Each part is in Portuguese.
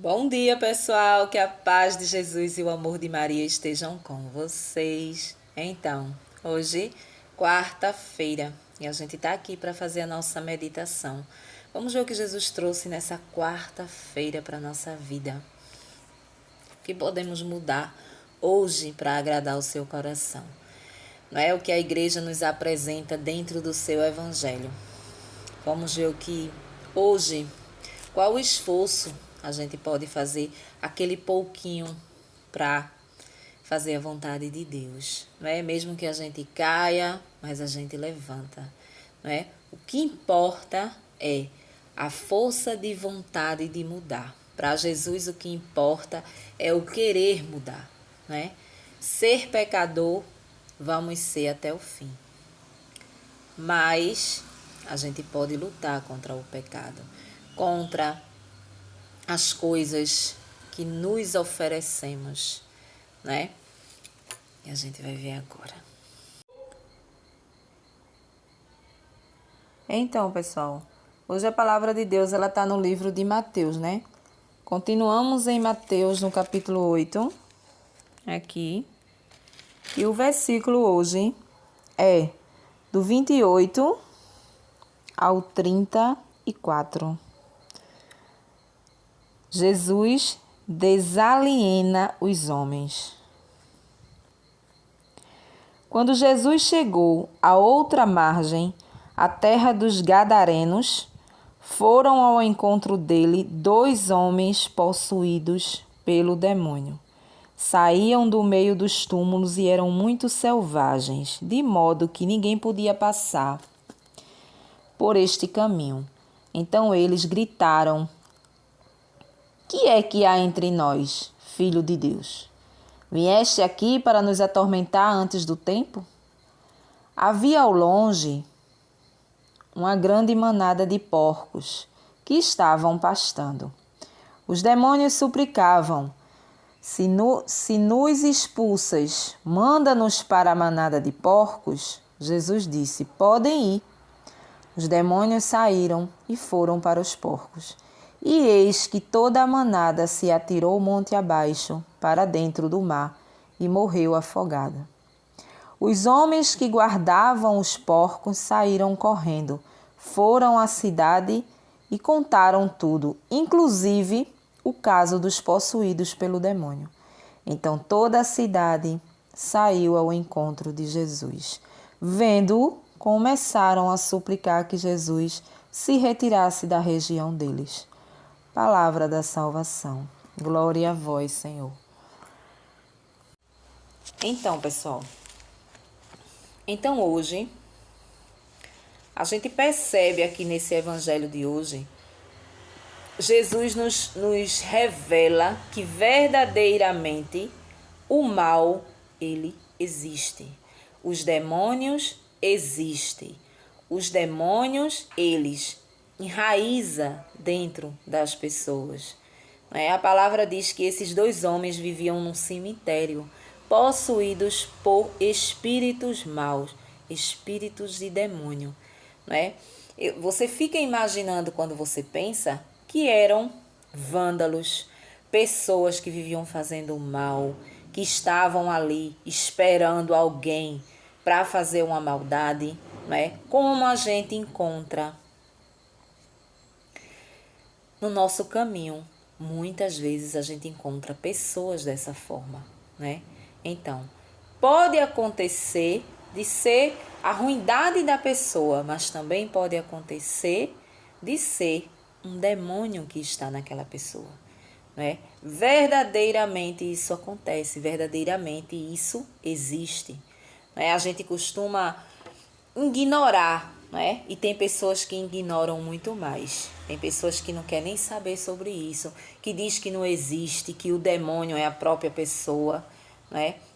Bom dia, pessoal. Que a paz de Jesus e o amor de Maria estejam com vocês. Então, hoje, quarta-feira, e a gente está aqui para fazer a nossa meditação. Vamos ver o que Jesus trouxe nessa quarta-feira para a nossa vida. O que podemos mudar hoje para agradar o seu coração? Não é o que a igreja nos apresenta dentro do seu evangelho. Vamos ver o que hoje, qual o esforço a gente pode fazer, aquele pouquinho para fazer a vontade de Deus, não é? Mesmo que a gente caia, mas a gente levanta, não é? O que importa é a força de vontade de mudar. Para Jesus o que importa é o querer mudar, não é? Ser pecador, vamos ser até o fim. Mas a gente pode lutar contra o pecado, contra as coisas que nos oferecemos, né? E a gente vai ver agora. Então, pessoal, hoje a palavra de Deus ela está no livro de Mateus, né? Continuamos em Mateus no capítulo 8, aqui. E o versículo hoje é do 28 ao 34. Jesus desaliena os homens. Quando Jesus chegou à outra margem, a terra dos Gadarenos, foram ao encontro dele 2 homens possuídos pelo demônio. Saíam do meio dos túmulos e eram muito selvagens, de modo que ninguém podia passar por este caminho. Então eles gritaram: "Que é que há entre nós, filho de Deus? Vieste aqui para nos atormentar antes do tempo?" Havia ao longe uma grande manada de porcos que estavam pastando. Os demônios suplicavam: Se nos expulsas, manda-nos para a manada de porcos." Jesus disse: "Podem ir." Os demônios saíram e foram para os porcos. E eis que toda a manada se atirou monte abaixo para dentro do mar e morreu afogada. Os homens que guardavam os porcos saíram correndo, foram à cidade e contaram tudo, inclusive o caso dos possuídos pelo demônio. Então toda a cidade saiu ao encontro de Jesus. Vendo-o, começaram a suplicar que Jesus se retirasse da região deles. Palavra da salvação. Glória a vós, Senhor. Então, pessoal, hoje, a gente percebe aqui nesse evangelho de hoje, Jesus nos revela que verdadeiramente o mal, ele existe. Os demônios existem. Os demônios, eles enraizam dentro das pessoas. A palavra diz que esses 2 homens viviam num cemitério, possuídos por espíritos maus, espíritos de demônio. Você fica imaginando quando você pensa que eram vândalos, pessoas que viviam fazendo mal, que estavam ali esperando alguém para fazer uma maldade, Como a gente encontra no nosso caminho. Muitas vezes a gente encontra pessoas dessa forma, Então, pode acontecer de ser a ruindade da pessoa, mas também pode acontecer de ser um demônio que está naquela pessoa, Verdadeiramente isso acontece, verdadeiramente isso existe, A gente costuma ignorar, E tem pessoas que ignoram muito mais. Tem pessoas que não querem nem saber sobre isso, que diz que não existe, que o demônio é a própria pessoa,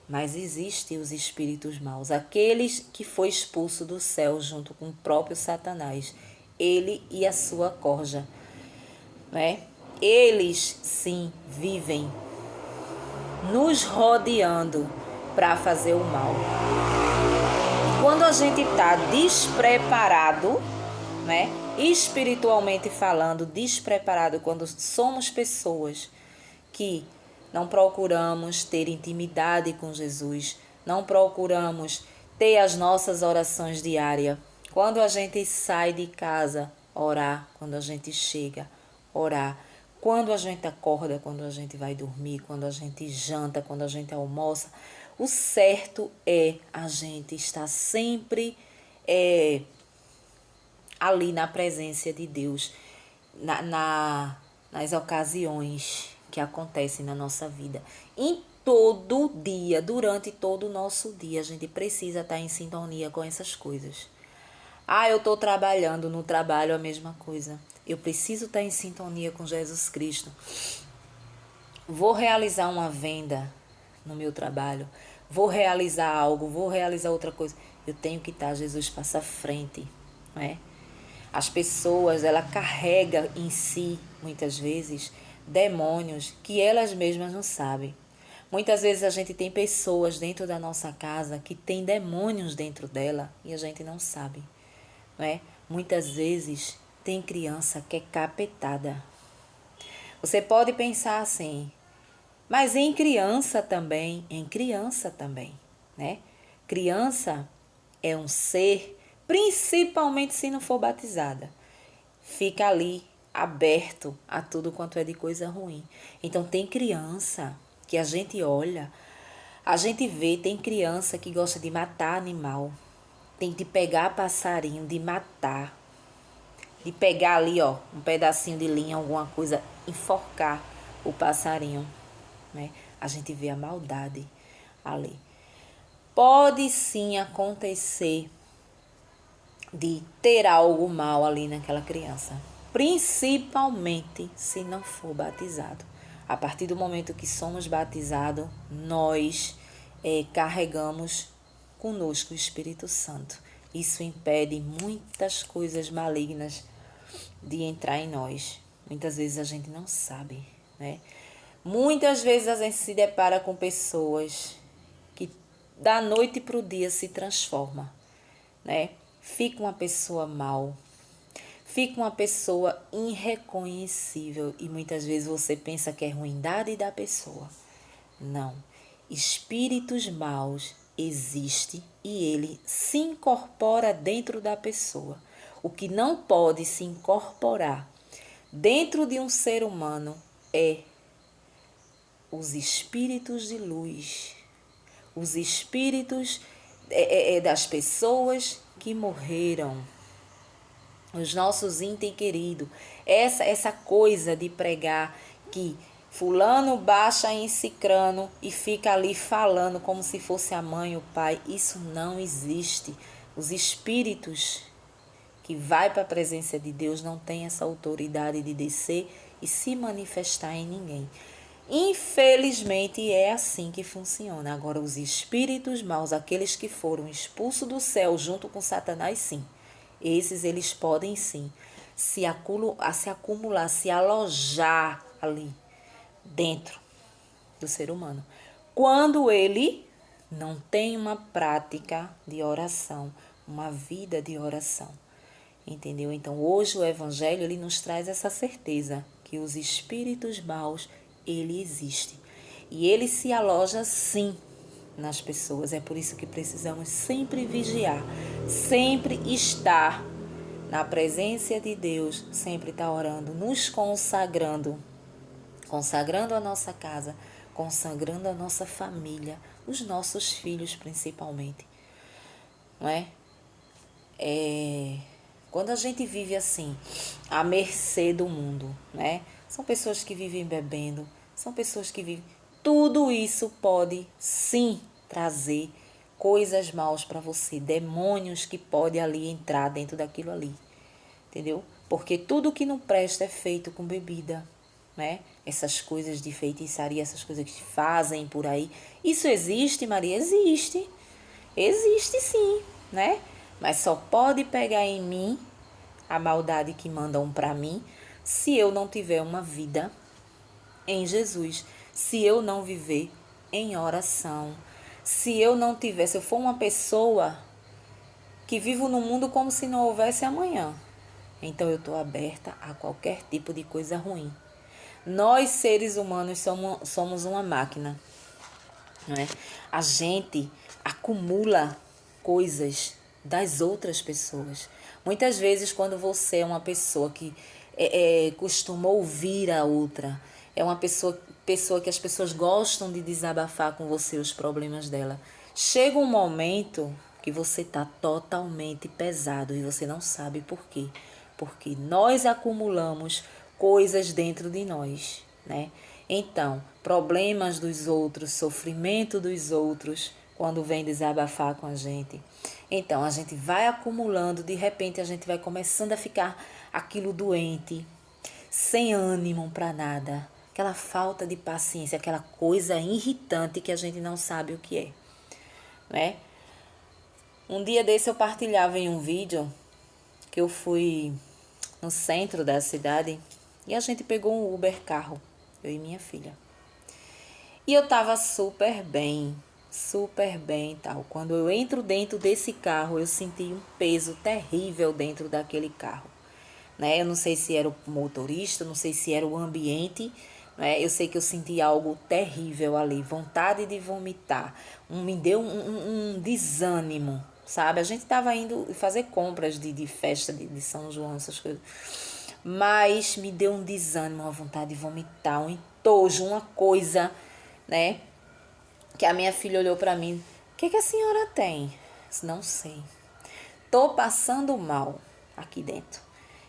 Mas existem os espíritos maus, aqueles que foi expulso do céu junto com o próprio Satanás, ele e a sua corja, Eles sim vivem nos rodeando para fazer o mal. Quando a gente está despreparado, espiritualmente falando, despreparado quando somos pessoas que não procuramos ter intimidade com Jesus, não procuramos ter as nossas orações diárias. Quando a gente sai de casa, orar. Quando a gente chega, orar. Quando a gente acorda, quando a gente vai dormir, quando a gente janta, quando a gente almoça. O certo é a gente estar sempre ali na presença de Deus, nas ocasiões que acontecem na nossa vida. Em todo dia, durante todo o nosso dia, a gente precisa estar em sintonia com essas coisas. Eu estou trabalhando, no trabalho a mesma coisa. Eu preciso estar em sintonia com Jesus Cristo. Vou realizar uma venda no meu trabalho, vou realizar algo, vou realizar outra coisa. Eu tenho que estar, Jesus passa à frente, não é? As pessoas, ela carrega em si, muitas vezes, demônios que elas mesmas não sabem. Muitas vezes a gente tem pessoas dentro da nossa casa que tem demônios dentro dela e a gente não sabe, não é? Muitas vezes tem criança que é capetada. Você pode pensar assim, mas em criança também, né? Criança é um ser, principalmente se não for batizada, fica ali aberto a tudo quanto é de coisa ruim. Então tem criança que a gente olha, a gente vê, tem criança que gosta de matar animal, tem de pegar passarinho, de matar, de pegar ali, um pedacinho de linha, alguma coisa, enforcar o passarinho, né? A gente vê a maldade ali. Pode sim acontecer de ter algo mal ali naquela criança, principalmente se não for batizado. A partir do momento que somos batizados, nós carregamos conosco o Espírito Santo. Isso impede muitas coisas malignas de entrar em nós. Muitas vezes a gente não sabe, né? Muitas vezes a gente se depara com pessoas que da noite para o dia se transforma, né? Fica uma pessoa mal, fica uma pessoa irreconhecível e muitas vezes você pensa que é ruindade da pessoa. Não, espíritos maus existem e ele se incorpora dentro da pessoa. O que não pode se incorporar dentro de um ser humano é os espíritos de luz, os espíritos das pessoas que morreram, os nossos entes queridos. Essa coisa de pregar que fulano baixa em cicrano e fica ali falando como se fosse a mãe ou o pai, isso não existe. Os espíritos que vai para a presença de Deus não tem essa autoridade de descer e se manifestar em ninguém. Infelizmente é assim que funciona. Agora os espíritos maus, aqueles que foram expulsos do céu junto com Satanás, sim. Esses eles podem sim se acumular, se alojar ali dentro do ser humano. Quando ele não tem uma prática de oração, uma vida de oração. Entendeu? Então hoje o Evangelho ele nos traz essa certeza que os espíritos maus ele existe. E ele se aloja sim nas pessoas. É por isso que precisamos sempre vigiar, sempre estar na presença de Deus, sempre estar orando, nos consagrando a nossa casa, consagrando a nossa família, os nossos filhos principalmente. Não é? Quando a gente vive assim, à mercê do mundo, né? São pessoas que vivem bebendo, são pessoas que vivem... Tudo isso pode, sim, trazer coisas maus para você, demônios que podem ali entrar dentro daquilo ali, entendeu? Porque tudo que não presta é feito com bebida, né? Essas coisas de feitiçaria, essas coisas que fazem por aí. Isso existe, Maria? Existe. Existe sim, né? Mas só pode pegar em mim a maldade que mandam para mim se eu não tiver uma vida em Jesus, se eu não viver em oração, se eu for uma pessoa que vivo no mundo como se não houvesse amanhã, Então eu estou aberta a qualquer tipo de coisa ruim. Nós, seres humanos, somos uma máquina, não é? A gente acumula coisas das outras pessoas. Muitas vezes, quando você é uma pessoa que costuma ouvir a outra, é uma pessoa que as pessoas gostam de desabafar com você os problemas dela, chega um momento que você está totalmente pesado e você não sabe por quê. Porque nós acumulamos coisas dentro de nós, né? Então, problemas dos outros, sofrimento dos outros, quando vem desabafar com a gente. Então, a gente vai acumulando, de repente a gente vai começando a ficar aquilo doente, sem ânimo para nada, aquela falta de paciência, aquela coisa irritante que a gente não sabe o que é, né? Um dia desse eu partilhava em um vídeo que eu fui no centro da cidade e a gente pegou um Uber carro, eu e minha filha. E eu tava super bem e tal. Quando eu entro dentro desse carro, eu senti um peso terrível dentro daquele carro, né? Eu não sei se era o motorista, não sei se era o ambiente, né? Eu sei que eu senti algo terrível ali, vontade de vomitar, me deu um desânimo, sabe? A gente tava indo fazer compras de festa de São João, essas coisas. Mas me deu um desânimo, uma vontade de vomitar, um entojo, uma coisa, né? Que a minha filha olhou para mim. O que a senhora tem? Eu disse, não sei. Tô passando mal aqui dentro.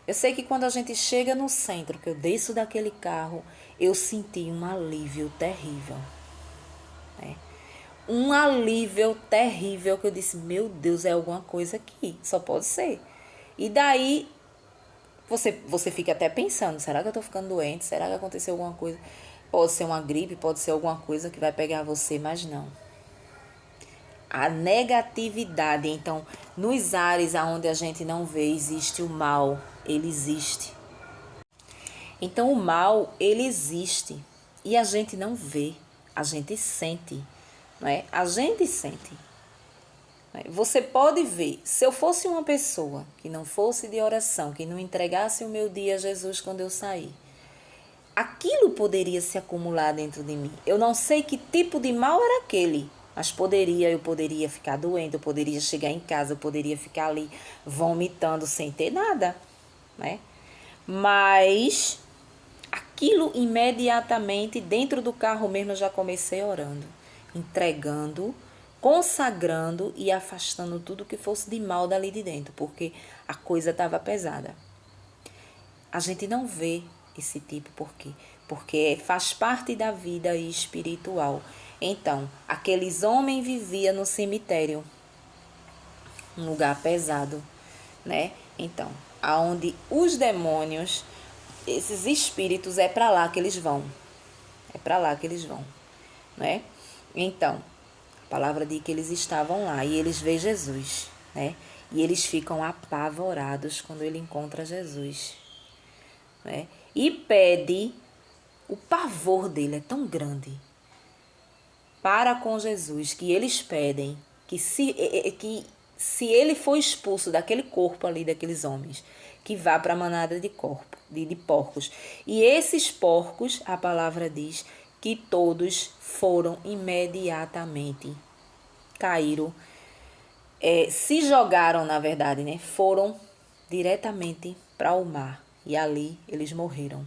Eu sei que quando a gente chega no centro, que eu desço daquele carro, eu senti um alívio terrível, né? Um alívio terrível que eu disse, meu Deus, é alguma coisa aqui, só pode ser. E daí você fica até pensando, será que eu tô ficando doente? Será que aconteceu alguma coisa? Pode ser uma gripe, pode ser alguma coisa que vai pegar você, mas não. A negatividade, então, nos ares aonde a gente não vê, existe o mal, ele existe. Então, o mal, ele existe e a gente não vê, a gente sente, não é? A gente sente. Você pode ver, se eu fosse uma pessoa que não fosse de oração, que não entregasse o meu dia a Jesus quando eu sair, aquilo poderia se acumular dentro de mim. Eu não sei que tipo de mal era aquele, mas eu poderia ficar doente, eu poderia chegar em casa, eu poderia ficar ali vomitando sem ter nada, né? Mas aquilo imediatamente, dentro do carro mesmo, eu já comecei orando, entregando, consagrando e afastando tudo que fosse de mal dali de dentro, porque a coisa estava pesada. A gente não vê esse tipo, por quê? Porque faz parte da vida espiritual. Então, aqueles homens viviam no cemitério, um lugar pesado, né? Então, aonde os demônios, esses espíritos, é para lá que eles vão. É para lá que eles vão, né? Então, a palavra diz que eles estavam lá e eles veem Jesus, né? E eles ficam apavorados quando ele encontra Jesus, né? E pede, o pavor dele é tão grande para com Jesus que eles pedem que se ele for expulso daquele corpo ali, daqueles homens, que vá para a manada de porcos. E esses porcos, a palavra diz que todos foram imediatamente, caíram, se jogaram, na verdade, né? Foram diretamente para o mar. E ali eles morreram,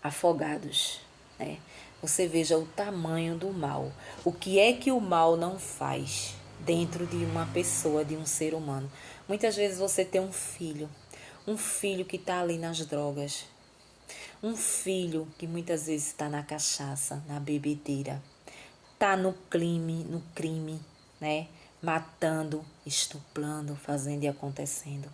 afogados, né? Você veja o tamanho do mal. O que é que o mal não faz dentro de uma pessoa, de um ser humano? Muitas vezes você tem um filho que está ali nas drogas, um filho que muitas vezes está na cachaça, na bebedeira, está no crime, né? Matando, estuprando, fazendo e acontecendo.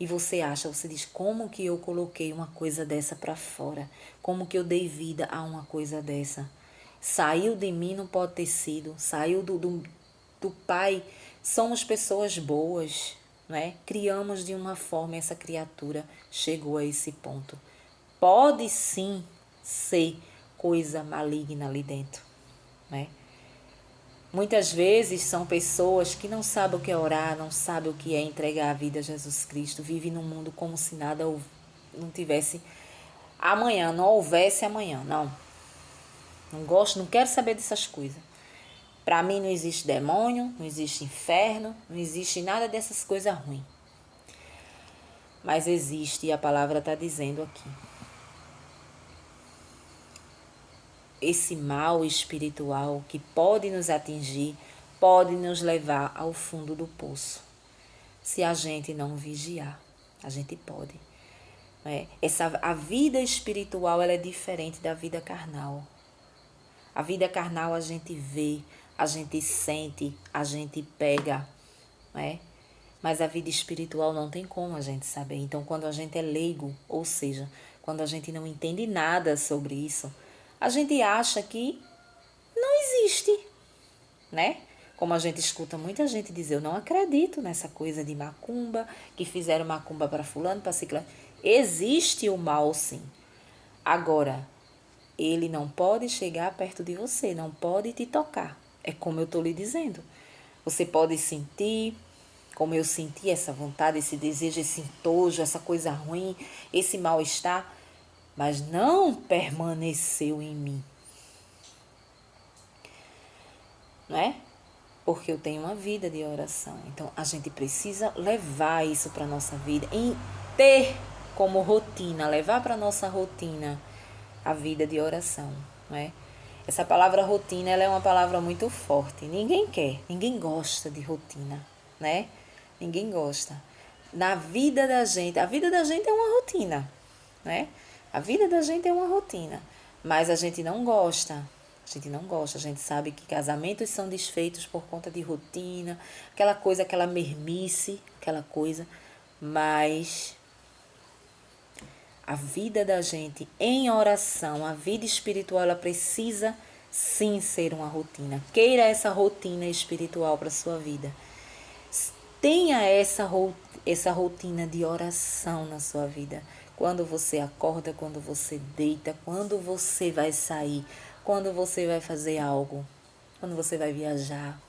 E você diz, como que eu coloquei uma coisa dessa para fora? Como que eu dei vida a uma coisa dessa? Saiu de mim, não pode ter sido. Saiu do pai. Somos pessoas boas, né? Criamos de uma forma, essa criatura chegou a esse ponto. Pode sim ser coisa maligna ali dentro, né? Muitas vezes são pessoas que não sabem o que é orar, não sabem o que é entregar a vida a Jesus Cristo, vivem num mundo como se nada não tivesse amanhã, não houvesse amanhã. Não, não gosto, não quero saber dessas coisas. Para mim não existe demônio, não existe inferno, não existe nada dessas coisas ruins. Mas existe, e a palavra está dizendo aqui. Esse mal espiritual que pode nos atingir, pode nos levar ao fundo do poço. Se a gente não vigiar, a gente pode. A vida espiritual ela é diferente da vida carnal. A vida carnal a gente vê, a gente sente, a gente pega, né? Mas a vida espiritual não tem como a gente saber. Então, quando a gente é leigo, ou seja, quando a gente não entende nada sobre isso, a gente acha que não existe, né? Como a gente escuta muita gente dizer, eu não acredito nessa coisa de macumba, que fizeram macumba para fulano, para ciclano. Existe o mal, sim. Agora, ele não pode chegar perto de você, não pode te tocar. É como eu estou lhe dizendo. Você pode sentir, como eu senti essa vontade, esse desejo, esse entojo, essa coisa ruim, esse mal-estar, mas não permaneceu em mim. Não é? Porque eu tenho uma vida de oração. Então, a gente precisa levar isso para a nossa vida, e ter como rotina, levar para a nossa rotina a vida de oração, não é? Essa palavra rotina, ela é uma palavra muito forte. Ninguém quer, ninguém gosta de rotina, né? Ninguém gosta. Na vida da gente, a vida da gente é uma rotina, né? A vida da gente é uma rotina, mas a gente não gosta. A gente não gosta, a gente sabe que casamentos são desfeitos por conta de rotina, aquela coisa, aquela mermice, aquela coisa, mas a vida da gente em oração, a vida espiritual, ela precisa sim ser uma rotina. Queira essa rotina espiritual para a sua vida. Tenha essa rotina de oração na sua vida. Quando você acorda, quando você deita, quando você vai sair, quando você vai fazer algo, quando você vai viajar.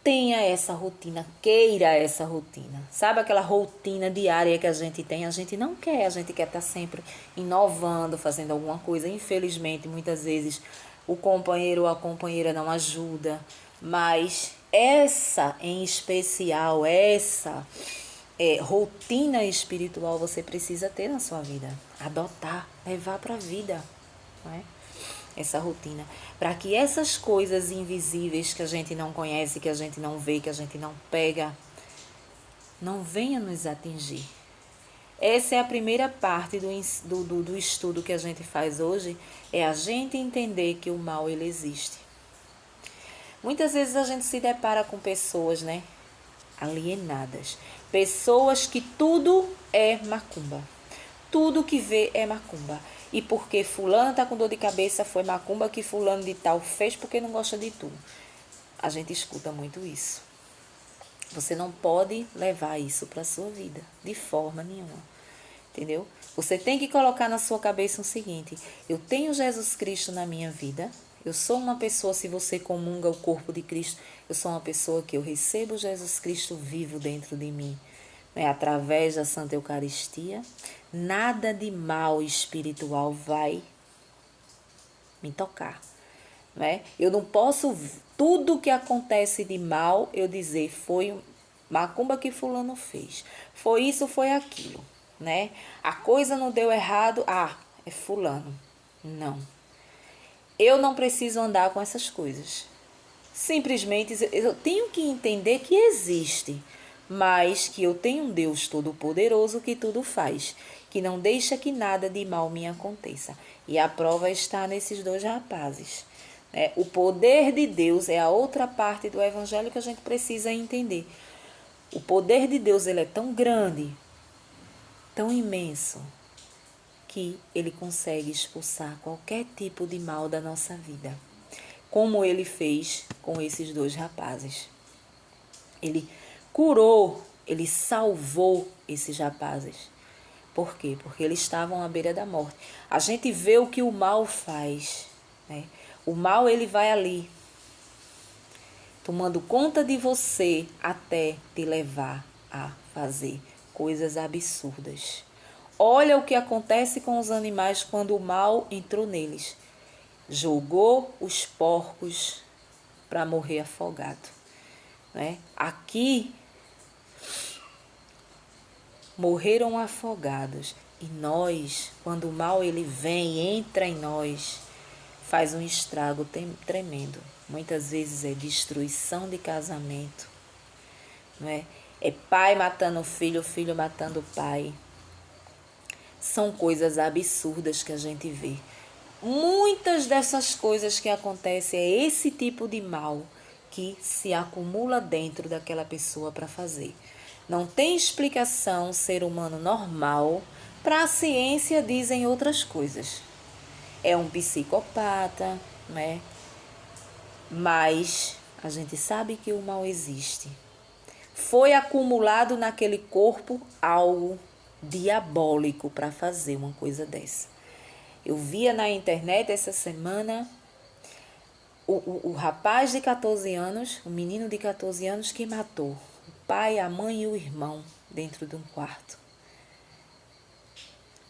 Tenha essa rotina, queira essa rotina. Sabe aquela rotina diária que a gente tem? A gente não quer, a gente quer estar sempre inovando, fazendo alguma coisa. Infelizmente, muitas vezes o companheiro ou a companheira não ajuda, mas essa em especial, essa rotina espiritual você precisa ter na sua vida. Adotar, levar para a vida, não é? Essa rotina, para que essas coisas invisíveis que a gente não conhece, que a gente não vê, que a gente não pega, não venha nos atingir. Essa é a primeira parte do estudo que a gente faz hoje, é a gente entender que o mal ele existe. Muitas vezes a gente se depara com pessoas, né, alienadas, pessoas que tudo é macumba, tudo que vê é macumba. E porque fulano tá com dor de cabeça, foi macumba que fulano de tal fez porque não gosta de tu. A gente escuta muito isso. Você não pode levar isso para a sua vida, de forma nenhuma. Entendeu? Você tem que colocar na sua cabeça o seguinte: eu tenho Jesus Cristo na minha vida, eu sou uma pessoa, se você comunga o corpo de Cristo, eu sou uma pessoa que eu recebo Jesus Cristo vivo dentro de mim. Através da Santa Eucaristia, nada de mal espiritual vai me tocar. Né? Eu não posso, tudo que acontece de mal, eu dizer, foi macumba que fulano fez. Foi isso, foi aquilo. Né? A coisa não deu errado, é fulano. Não. Eu não preciso andar com essas coisas. Simplesmente eu tenho que entender que existe, mas que eu tenho um Deus todo-poderoso que tudo faz, que não deixa que nada de mal me aconteça. E a prova está nesses dois rapazes. O poder de Deus é a outra parte do evangelho que a gente precisa entender. O poder de Deus ele é tão grande, tão imenso, que ele consegue expulsar qualquer tipo de mal da nossa vida. Como ele fez com esses dois rapazes. Ele curou, ele salvou esses rapazes. Por quê? Porque eles estavam à beira da morte. A gente vê o que o mal faz. Né? O mal, ele vai ali. tomando conta de você até te levar a fazer coisas absurdas. Olha o que acontece com os animais quando o mal entrou neles. Jogou os porcos para morrer afogado, né? Aqui morreram afogados. E nós, quando o mal ele vem e entra em nós, faz um estrago tremendo. Muitas vezes é destruição de casamento, não é? É pai matando o filho matando o pai. São coisas absurdas que a gente vê. Muitas dessas coisas que acontecem é esse tipo de mal que se acumula dentro daquela pessoa para fazer. Não tem explicação ser humano normal, para a ciência dizem outras coisas. É um psicopata, né? Mas a gente sabe que o mal existe. Foi acumulado naquele corpo algo diabólico para fazer uma coisa dessa. Eu via na internet essa semana o rapaz de 14 anos, o menino de 14 anos que matou o pai, a mãe e o irmão dentro de um quarto.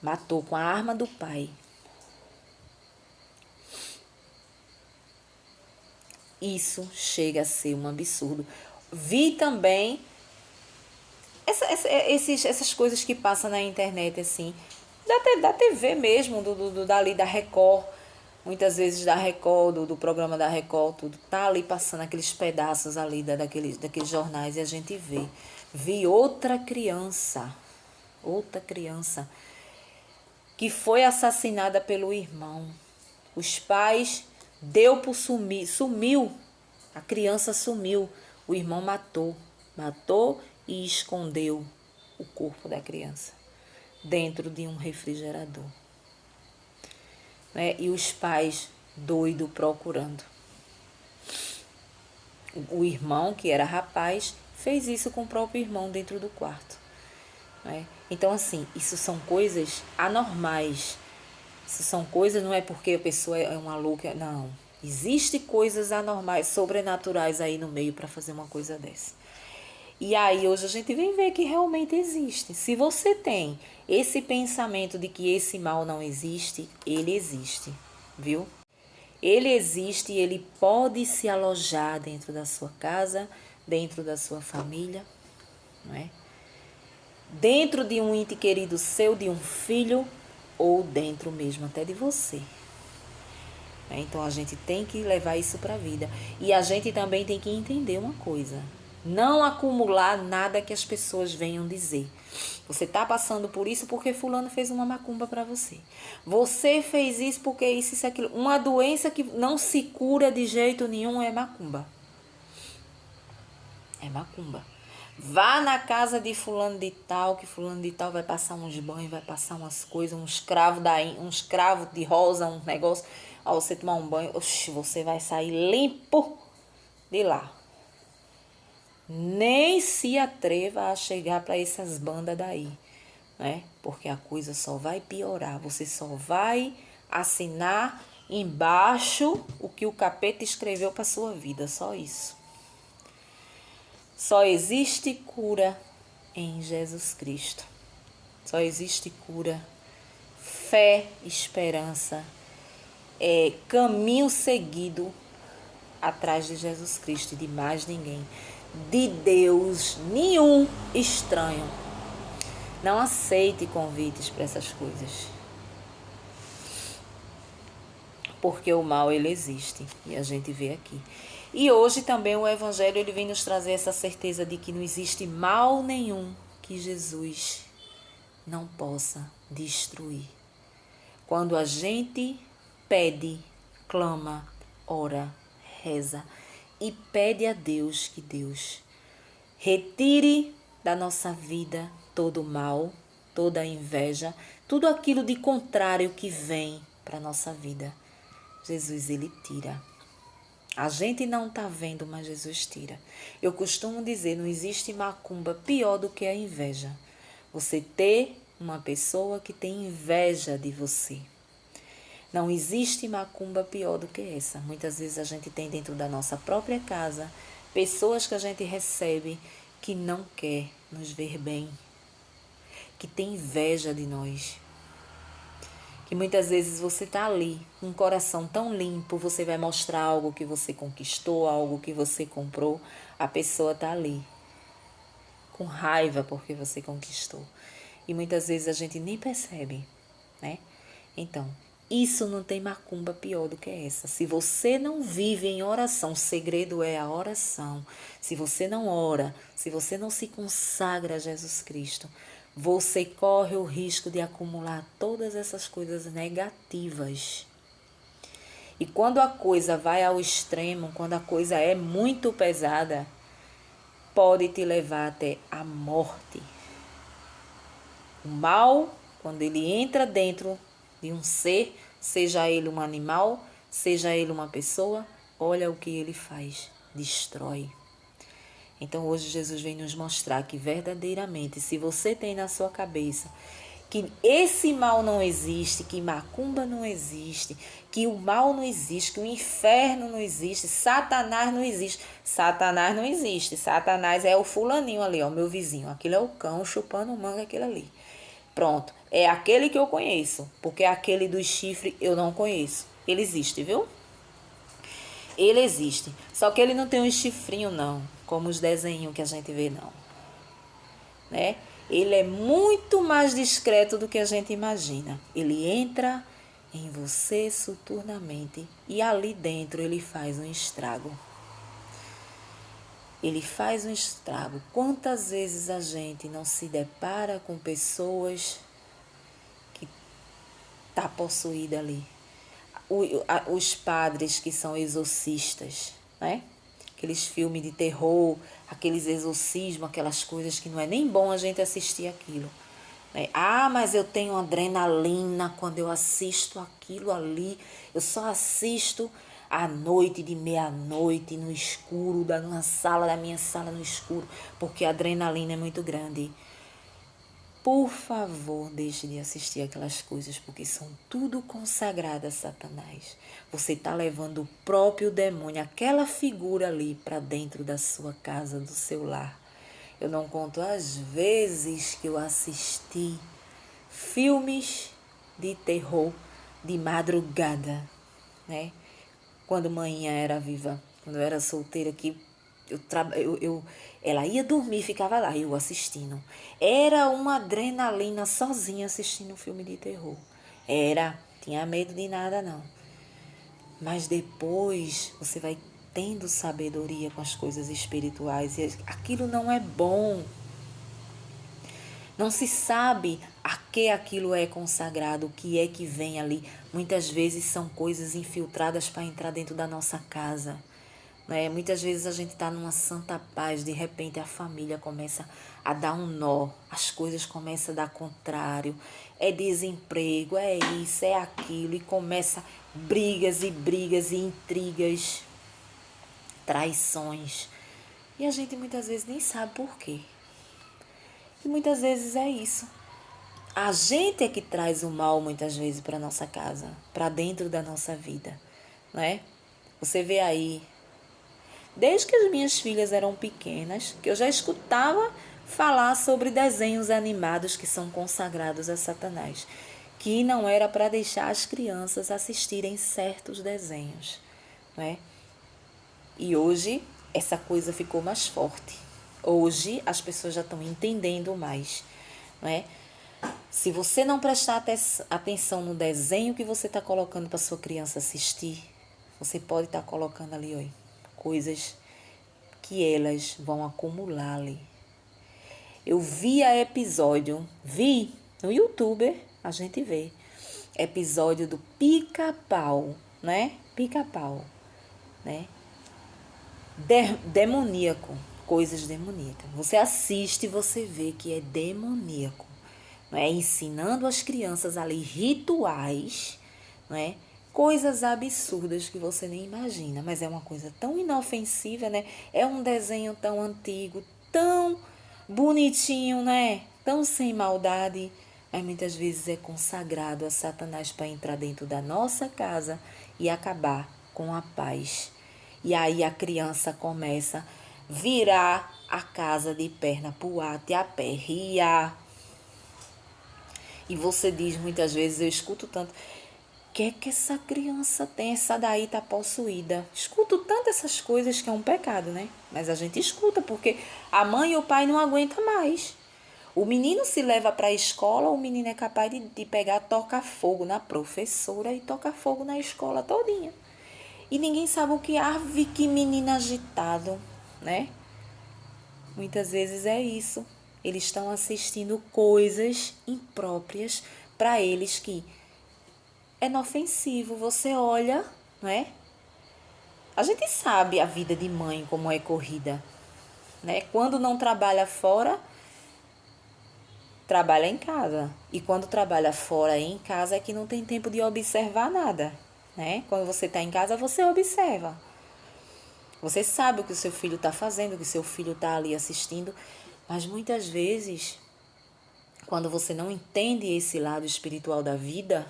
Matou com a arma do pai. Isso chega a ser um absurdo. Vi também essas coisas que passam na internet, assim, da TV mesmo, dali da Record, muitas vezes da Record, do programa da Record, tudo, tá ali passando aqueles pedaços ali daqueles jornais e a gente vê. Vi outra criança que foi assassinada pelo irmão. Os pais deu por sumir, sumiu, a criança sumiu, o irmão matou e escondeu o corpo da criança dentro de um refrigerador, né? E os pais doidos procurando. O irmão, que era rapaz, fez isso com o próprio irmão dentro do quarto, né? Então, assim, isso são coisas anormais. Isso são coisas, não é porque a pessoa é uma louca, não. Existem coisas anormais, sobrenaturais aí no meio para fazer uma coisa dessa. E aí hoje a gente vem ver que realmente existe. Se você tem esse pensamento de que esse mal não existe, ele existe, viu? Ele existe e ele pode se alojar dentro da sua casa, dentro da sua família, não é? Dentro de um ente querido seu, de um filho, ou dentro mesmo até de você. Então a gente tem que levar isso para a vida. E a gente também tem que entender uma coisa. Não acumular nada que as pessoas venham dizer. Você está passando por isso porque fulano fez uma macumba para você. Você fez isso porque isso, aquilo. Uma doença que não se cura de jeito nenhum é macumba. É macumba. Vá na casa de fulano de tal, que fulano de tal vai passar uns banhos, vai passar umas coisas, uns cravos de rosa, um negócio. Ao você tomar um banho, oxi, você vai sair limpo de lá. Nem se atreva a chegar para essas bandas daí, né? Porque a coisa só vai piorar. Você só vai assinar embaixo o que o capeta escreveu para sua vida, só isso. Só existe cura em Jesus Cristo. Só existe cura, fé, esperança, caminho seguido atrás de Jesus Cristo e de mais ninguém. De Deus nenhum estranho. Não aceite convites para essas coisas. Porque o mal ele existe e a gente vê aqui. E hoje também o Evangelho ele vem nos trazer essa certeza de que não existe mal nenhum que Jesus não possa destruir. Quando a gente pede, clama, ora, reza e pede a Deus que Deus retire da nossa vida todo o mal, toda a inveja, tudo aquilo de contrário que vem para a nossa vida. Jesus, ele tira. A gente não está vendo, mas Jesus tira. Eu costumo dizer, não existe macumba pior do que a inveja. Você ter uma pessoa que tem inveja de você. Não existe macumba pior do que essa. Muitas vezes a gente tem dentro da nossa própria casa Pessoas que a gente recebe que não quer nos ver bem, que tem inveja de nós. Que muitas vezes você está ali, com um coração tão limpo, você vai mostrar algo que você conquistou, algo que você comprou, a pessoa está ali, com raiva porque você conquistou. E muitas vezes a gente nem percebe, né? Então, isso não tem macumba pior do que essa. Se você não vive em oração, o segredo é a oração. Se você não ora, se você não se consagra a Jesus Cristo, você corre o risco de acumular todas essas coisas negativas. E quando a coisa vai ao extremo, quando a coisa é muito pesada, pode te levar até a morte. O mal, quando ele entra dentro de um ser, seja ele um animal, seja ele uma pessoa, olha o que ele faz, destrói. Então hoje Jesus vem nos mostrar que verdadeiramente, se você tem na sua cabeça que esse mal não existe, que macumba não existe, que o mal não existe, que o inferno não existe, Satanás não existe. Satanás não existe. Satanás é o fulaninho ali, ó, meu vizinho. Aquilo é o cão chupando manga, aquele ali. Pronto, é aquele que eu conheço, porque aquele dos chifres eu não conheço. Ele existe, viu? Ele existe. Só que ele não tem um chifrinho, não, como os desenhos que a gente vê, não. Né? Ele é muito mais discreto do que a gente imagina. Ele entra em você suturnamente e ali dentro ele faz um estrago. Ele faz um estrago. Quantas vezes a gente não se depara com pessoas que tá possuída ali? Os padres que são exorcistas, né? Aqueles filmes de terror, aqueles exorcismos, aquelas coisas que não é nem bom a gente assistir aquilo. Né? Ah, mas eu tenho adrenalina quando eu assisto aquilo ali. Eu só assisto à noite, de meia-noite, no escuro, na sala, da minha sala no escuro, porque a adrenalina é muito grande. Por favor, deixe de assistir aquelas coisas, porque são tudo consagradas a Satanás. Você está levando o próprio demônio, aquela figura ali, para dentro da sua casa, do seu lar. Eu não conto as vezes que eu assisti filmes de terror de madrugada, né? Quando manhã era viva, quando eu era solteira, que ela ia dormir e ficava lá, eu assistindo. Era uma adrenalina sozinha assistindo um filme de terror. Tinha medo de nada não. Mas depois você vai tendo sabedoria com as coisas espirituais e aquilo não é bom. Não se sabe a que aquilo é consagrado, o que é que vem ali. Muitas vezes são coisas infiltradas para entrar dentro da nossa casa. Né? Muitas vezes a gente está numa santa paz, de repente a família começa a dar um nó, as coisas começam a dar contrário, é desemprego, é isso, é aquilo, e começa brigas e intrigas, traições. E a gente muitas vezes nem sabe por quê. E muitas vezes é isso. A gente é que traz o mal muitas vezes para nossa casa, para dentro da nossa vida, né? Você vê aí, desde que as minhas filhas eram pequenas, que eu já escutava falar sobre desenhos animados que são consagrados a Satanás, que não era para deixar as crianças assistirem certos desenhos, né? E hoje essa coisa ficou mais forte. Hoje as pessoas já estão entendendo mais, né? Se você não prestar atenção no desenho que você está colocando para sua criança assistir, você pode estar colocando ali, ó, coisas que elas vão acumular ali. Eu vi no YouTube, a gente vê, episódio do Pica-Pau, né? Pica-Pau, né? Demoníaco, coisas demoníacas. Você assiste e você vê que é demoníaco. Não é? Ensinando as crianças ali rituais, não é? Coisas absurdas que você nem imagina, mas é uma coisa tão inofensiva, né? É um desenho tão antigo, tão bonitinho, né? Tão sem maldade, mas muitas vezes é consagrado a Satanás para entrar dentro da nossa casa e acabar com a paz. E aí a criança começa virar a casa de perna pro alto e a pé, riar. E você diz muitas vezes, eu escuto tanto, que essa criança tem? Essa daí tá possuída. Escuto tanto essas coisas que é um pecado, né? Mas a gente escuta porque a mãe e o pai não aguentam mais. O menino se leva para a escola, o menino é capaz de pegar, tocar fogo na professora e tocar fogo na escola todinha. E ninguém sabe o que ave, que menino agitado, né? Muitas vezes é isso. Eles estão assistindo coisas impróprias para eles que é inofensivo. Você olha, né? A gente sabe a vida de mãe como é corrida, né? Quando não trabalha fora, trabalha em casa. E quando trabalha fora e em casa é que não tem tempo de observar nada, né? Quando você está em casa, você observa. Você sabe o que o seu filho está fazendo, o que o seu filho está ali assistindo. Mas muitas vezes, quando você não entende esse lado espiritual da vida,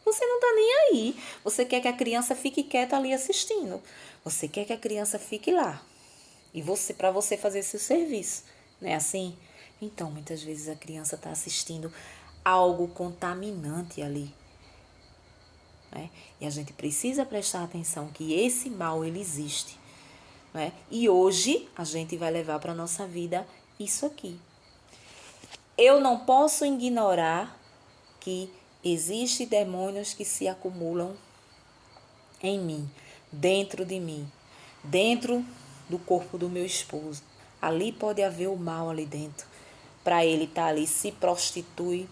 você não está nem aí. Você quer que a criança fique quieta ali assistindo. Você quer que a criança fique lá. E você, para você fazer seu serviço. Não é assim? Então, muitas vezes a criança está assistindo algo contaminante ali. Né? E a gente precisa prestar atenção que esse mal, ele existe. Né? E hoje a gente vai levar para a nossa vida isso aqui. Eu não posso ignorar que existem demônios que se acumulam em mim, dentro de mim, dentro do corpo do meu esposo. Ali pode haver o mal ali dentro. Para ele estar ali, se prostitui,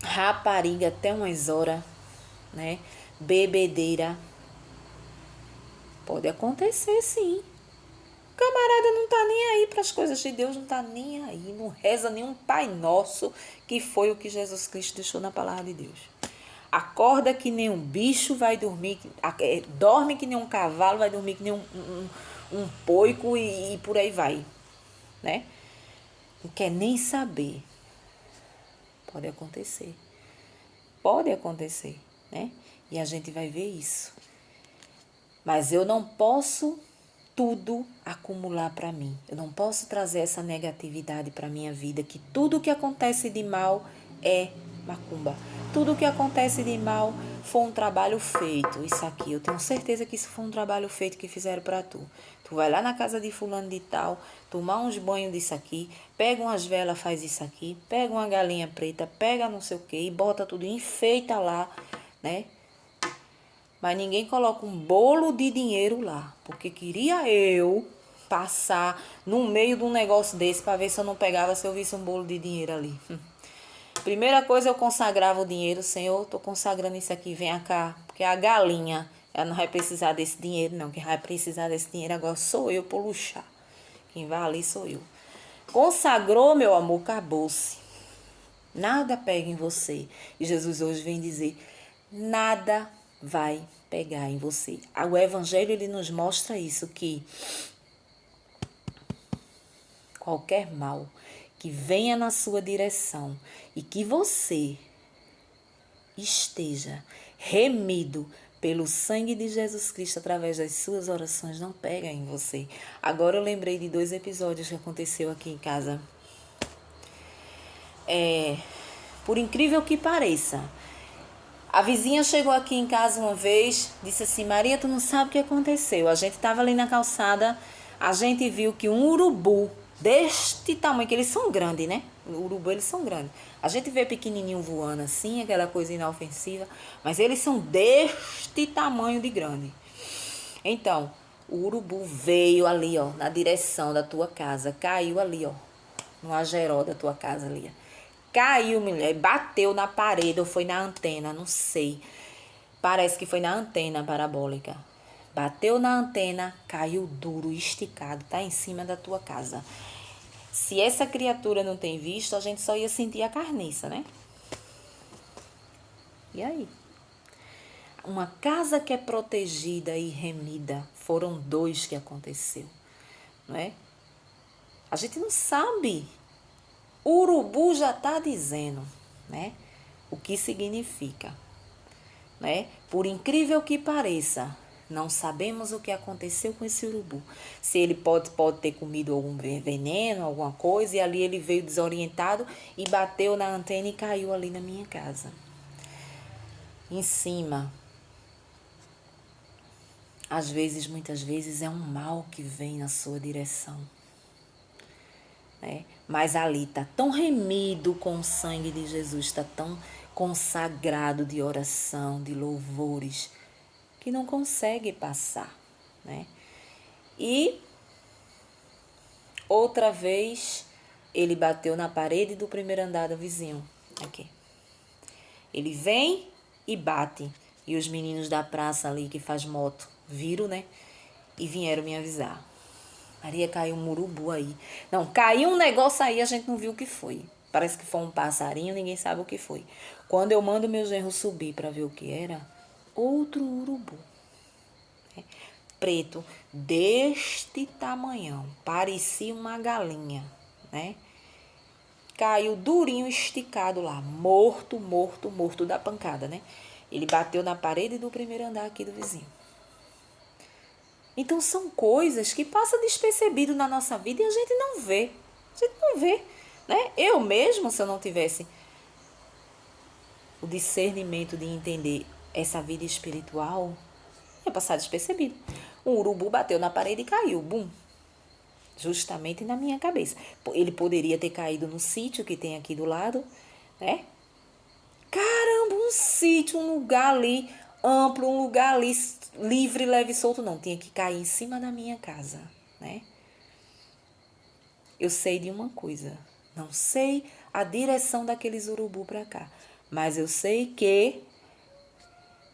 rapariga até umas horas, né? Bebedeira. Pode acontecer, sim. O camarada não tá nem aí para as coisas de Deus, não tá nem aí, não reza nenhum Pai Nosso, que foi o que Jesus Cristo deixou na palavra de Deus. Acorda que nem um bicho, vai dormir, dorme que nem um cavalo, vai dormir que nem um porco e por aí vai, né? Não quer nem saber. Pode acontecer. Pode acontecer, né? E a gente vai ver isso. Mas eu não posso tudo acumular para mim. Eu não posso trazer essa negatividade para minha vida, que tudo que acontece de mal é macumba. Tudo que acontece de mal foi um trabalho feito. Isso aqui, eu tenho certeza que isso foi um trabalho feito que fizeram para tu. Tu vai lá na casa de fulano de tal, tomar uns banhos disso aqui, pega umas velas, faz isso aqui, pega uma galinha preta, pega não sei o que e bota tudo, enfeita lá, né? Mas ninguém coloca um bolo de dinheiro lá, porque queria eu passar no meio de um negócio desse para ver se eu não pegava, se eu visse um bolo de dinheiro ali. Primeira coisa, eu consagrava o dinheiro. Senhor, estou consagrando isso aqui, vem cá. Porque a galinha, ela não vai precisar desse dinheiro, não. Quem vai precisar desse dinheiro agora sou eu por luxar. Quem vai ali sou eu. Consagrou, meu amor, acabou-se. Nada pega em você. E Jesus hoje vem dizer, nada vai pegar em você. O Evangelho, ele nos mostra isso, que qualquer mal que venha na sua direção e que você esteja remido pelo sangue de Jesus Cristo através das suas orações, não pega em você. Agora eu lembrei de 2 episódios que aconteceu aqui em casa. Por incrível que pareça, a vizinha chegou aqui em casa uma vez, disse assim, Maria, tu não sabe o que aconteceu. A gente estava ali na calçada, a gente viu que um urubu deste tamanho, que eles são grandes, né? O urubu, eles são grandes. A gente vê pequenininho voando assim, aquela coisa inofensiva, mas eles são deste tamanho de grande. Então, o urubu veio ali, ó, na direção da tua casa, caiu ali, ó, no ageró da tua casa ali, ó. Caiu, mulher, bateu na parede ou foi na antena, não sei. Parece que foi na antena parabólica. Bateu na antena, caiu duro, esticado, tá em cima da tua casa. Se essa criatura não tem visto, a gente só ia sentir a carniça, né? E aí? Uma casa que é protegida e remida, foram 2 que aconteceu, não é? A gente não sabe. O urubu já está dizendo, né? O que significa, né? Por incrível que pareça, Não sabemos o que aconteceu com esse urubu. Se ele pode ter comido algum veneno, alguma coisa, e ali ele veio desorientado e bateu na antena e caiu ali na minha casa. Em cima. Às vezes, muitas vezes, é um mal que vem na sua direção. Né? Mas ali está tão remido com o sangue de Jesus, está tão consagrado de oração, de louvores, que não consegue passar. Né? E outra vez ele bateu na parede do primeiro andar do vizinho. Aqui. Ele vem e bate. E os meninos da praça ali que faz moto viram, né? E vieram me avisar. Maria, caiu um urubu aí. Não, caiu um negócio aí, a gente não viu o que foi. Parece que foi um passarinho, ninguém sabe o que foi. Quando eu mando meu genro subir para ver o que era, outro urubu. Preto, deste tamanhão, parecia uma galinha, né? Caiu durinho, esticado lá, morto da pancada, né? Ele bateu na parede do primeiro andar aqui do vizinho. Então são coisas que passam despercebido na nossa vida e a gente não vê. A gente não vê, né? Eu mesmo, se eu não tivesse o discernimento de entender essa vida espiritual, ia passar despercebido. Um urubu bateu na parede e caiu, bum. Justamente na minha cabeça. Ele poderia ter caído no sítio que tem aqui do lado, né? Caramba, um sítio, um lugar ali amplo, um lugar ali livre, leve e solto. Não, tinha que cair em cima da minha casa, né? Eu sei de uma coisa. Não sei a direção daqueles urubu para cá. Mas eu sei que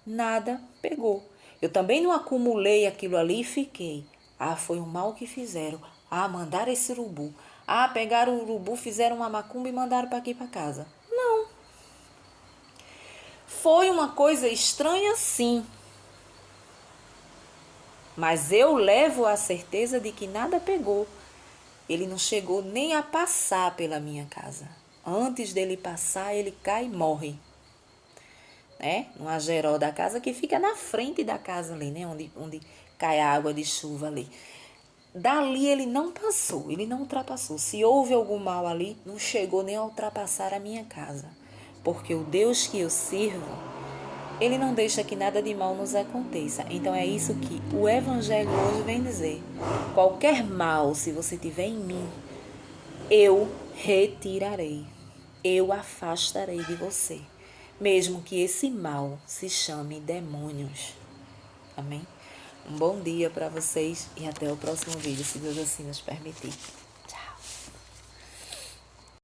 nada pegou. Eu também não acumulei aquilo ali e fiquei. Ah, foi um mal que fizeram. Ah, mandaram esse urubu. Ah, pegaram o urubu, fizeram uma macumba e mandaram para aqui para casa. Não. Foi uma coisa estranha, sim. Mas eu levo a certeza de que nada pegou. Ele não chegou nem a passar pela minha casa. Antes dele passar, ele cai e morre. Né? No ageró da casa que fica na frente da casa ali, né? Onde cai a água de chuva ali. Dali ele não passou, ele não ultrapassou. Se houve algum mal ali, não chegou nem a ultrapassar a minha casa. Porque o Deus que eu sirvo, ele não deixa que nada de mal nos aconteça. Então é isso que o Evangelho hoje vem dizer. Qualquer mal, se você tiver em mim, eu retirarei. Eu afastarei de você. Mesmo que esse mal se chame demônios. Amém? Um bom dia para vocês e até o próximo vídeo, se Deus assim nos permitir.